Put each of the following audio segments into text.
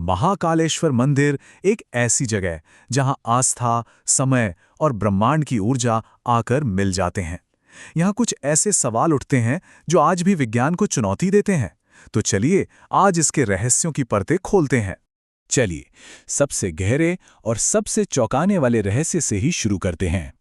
महाकालेश्वर मंदिर एक ऐसी जगह जहां आस्था, समय और ब्रह्मांड की ऊर्जा आकर मिल जाते हैं। यहां कुछ ऐसे सवाल उठते हैं जो आज भी विज्ञान को चुनौती देते हैं। तो चलिए आज इसके रहस्यों की परतें खोलते हैं। चलिए सबसे गहरे और सबसे चौंकाने वाले रहस्य से ही शुरू करते हैं।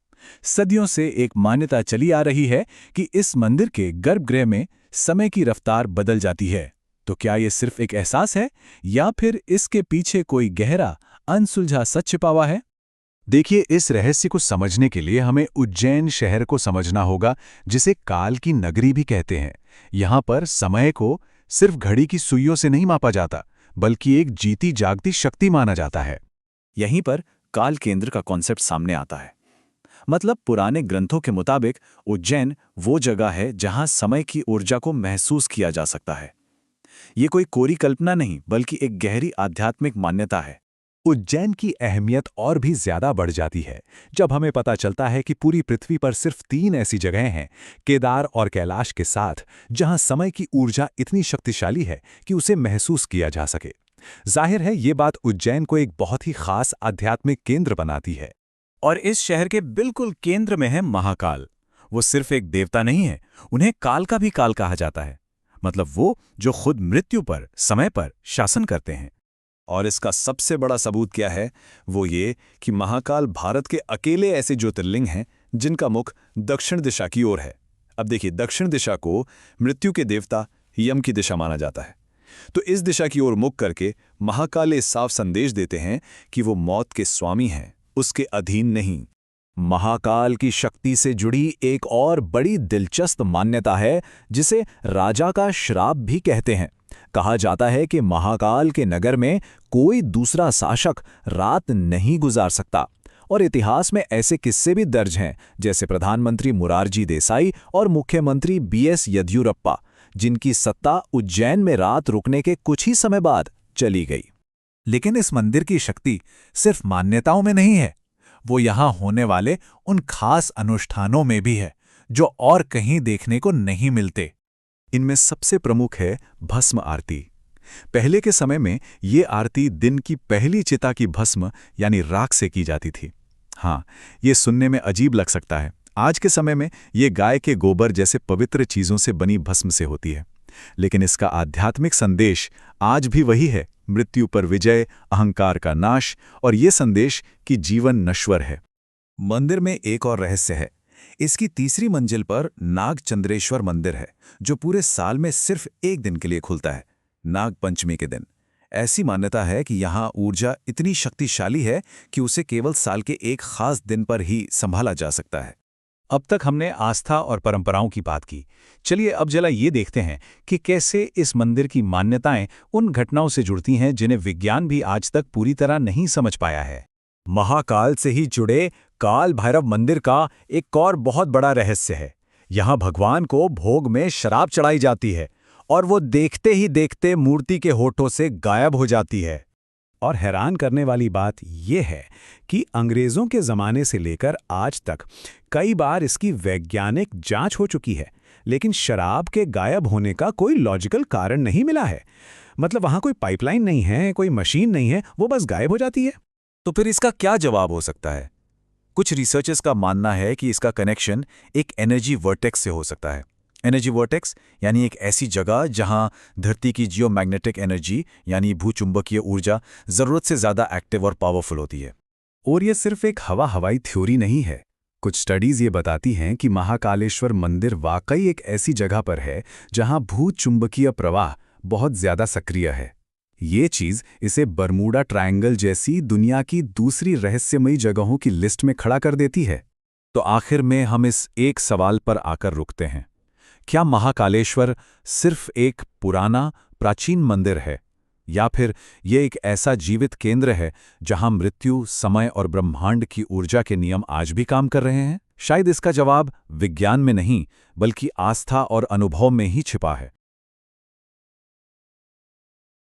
सदियों से एक मान्यता चली आ रही है कि इस मंदिर के गर्भगृह में समय की रफ्तार बदल जाती है। तो क्या यह सिर्फ एक एहसास है या फिर इसके पीछे कोई गहरा अनसुलझा सच छिपा हुआ है? देखिए, इस रहस्य को समझने के लिए हमें उज्जैन शहर को समझना होगा, जिसे काल की नगरी भी कहते हैं। यहाँ पर समय को सिर्फ घड़ी की सुइयों से नहीं मापा जाता, बल्कि एक जीती जागती शक्ति माना जाता है। यहीं पर काल केंद्र का कॉन्सेप्ट सामने आता है। मतलब पुराने ग्रंथों के मुताबिक उज्जैन वो जगह है जहां समय की ऊर्जा को महसूस किया जा सकता है। ये कोई कोरी कल्पना नहीं, बल्कि एक गहरी आध्यात्मिक मान्यता है। उज्जैन की अहमियत और भी ज्यादा बढ़ जाती है जब हमें पता चलता है कि पूरी पृथ्वी पर सिर्फ 3 ऐसी जगहें हैं, केदार और कैलाश के साथ, जहां समय की ऊर्जा इतनी शक्तिशाली है कि उसे महसूस किया जा सके। जाहिर है, ये बात उज्जैन को एक बहुत ही खास आध्यात्मिक केंद्र बनाती है। और इस शहर के बिल्कुल केंद्र में है महाकाल। वो सिर्फ एक देवता नहीं है, उन्हें काल का भी काल कहा जाता है। मतलब वो जो खुद मृत्यु पर, समय पर शासन करते हैं। और इसका सबसे बड़ा सबूत क्या है? वो ये कि महाकाल भारत के अकेले ऐसे ज्योतिर्लिंग हैं जिनका मुख दक्षिण दिशा की ओर है। अब देखिए, दक्षिण दिशा को मृत्यु के देवता यम की दिशा माना जाता है। तो इस दिशा की ओर मुख करके महाकाल ये साफ संदेश देते हैं कि वो मौत के स्वामी हैं, उसके अधीन नहीं। महाकाल की शक्ति से जुड़ी एक और बड़ी दिलचस्प मान्यता है, जिसे राजा का श्राप भी कहते हैं। कहा जाता है कि महाकाल के नगर में कोई दूसरा शासक रात नहीं गुजार सकता। और इतिहास में ऐसे किस्से भी दर्ज हैं, जैसे प्रधानमंत्री मोरारजी देसाई और मुख्यमंत्री बीएस येदियुरप्पा, जिनकी सत्ता उज्जैन में रात रुकने के कुछ ही समय बाद चली गई। लेकिन इस मंदिर की शक्ति सिर्फ मान्यताओं में नहीं है, वो यहाँ होने वाले उन खास अनुष्ठानों में भी है जो और कहीं देखने को नहीं मिलते। इनमें सबसे प्रमुख है भस्म आरती। पहले के समय में ये आरती दिन की पहली चिता की भस्म यानी राख से की जाती थी। हाँ, ये सुनने में अजीब लग सकता है। आज के समय में ये गाय के गोबर जैसे पवित्र चीजों से बनी भस्म से होती है। लेकिन इसका आध्यात्मिक संदेश आज भी वही है, मृत्यु पर विजय, अहंकार का नाश, और ये संदेश कि जीवन नश्वर है। मंदिर में एक और रहस्य है। इसकी तीसरी मंजिल पर नागचंद्रेश्वर मंदिर है, जो पूरे साल में सिर्फ एक दिन के लिए खुलता है, नाग पंचमी के दिन। ऐसी मान्यता है कि यहाँ ऊर्जा इतनी शक्तिशाली है कि उसे केवल साल के एक खास दिन पर ही संभाला जा सकता है। अब तक हमने आस्था और परंपराओं की बात की। चलिए अब जरा ये देखते हैं कि कैसे इस मंदिर की मान्यताएं उन घटनाओं से जुड़ती हैं जिन्हें विज्ञान भी आज तक पूरी तरह नहीं समझ पाया है। महाकाल से ही जुड़े काल भैरव मंदिर का एक और बहुत बड़ा रहस्य है। यहाँ भगवान को भोग में शराब चढ़ाई जाती है और वो देखते ही देखते मूर्ति के होठों से गायब हो जाती है। और हैरान करने वाली बात यह है कि अंग्रेजों के ज़माने से लेकर आज तक कई बार इसकी वैज्ञानिक जांच हो चुकी है, लेकिन शराब के गायब होने का कोई लॉजिकल कारण नहीं मिला है। मतलब वहाँ कोई पाइपलाइन नहीं है, कोई मशीन नहीं है, वो बस गायब हो जाती है। तो फिर इसका क्या जवाब हो सकता है? कुछ रिसर्चर्स का मानना है कि इसका कनेक्शन एक एनर्जी वर्टेक्स से हो सकता है। एनर्जी वर्टेक्स यानी एक ऐसी जगह जहां धरती की जियोमैग्नेटिक एनर्जी यानी भूचुंबकीय ऊर्जा ज़रूरत से ज़्यादा एक्टिव और पावरफुल होती है। और ये सिर्फ एक हवाई थ्योरी नहीं है। कुछ स्टडीज़ ये बताती हैं कि महाकालेश्वर मंदिर वाकई एक ऐसी जगह पर है जहां भूचुंबकीय प्रवाह बहुत ज़्यादा सक्रिय है। ये चीज़ इसे बरमूडा ट्रायंगल जैसी दुनिया की दूसरी रहस्यमयी जगहों की लिस्ट में खड़ा कर देती है। तो आखिर में हम इस एक सवाल पर आकर रुकते हैं। क्या महाकालेश्वर सिर्फ एक पुराना प्राचीन मंदिर है, या फिर ये एक ऐसा जीवित केंद्र है जहां मृत्यु, समय और ब्रह्मांड की ऊर्जा के नियम आज भी काम कर रहे हैं? शायद इसका जवाब विज्ञान में नहीं, बल्कि आस्था और अनुभव में ही छिपा है।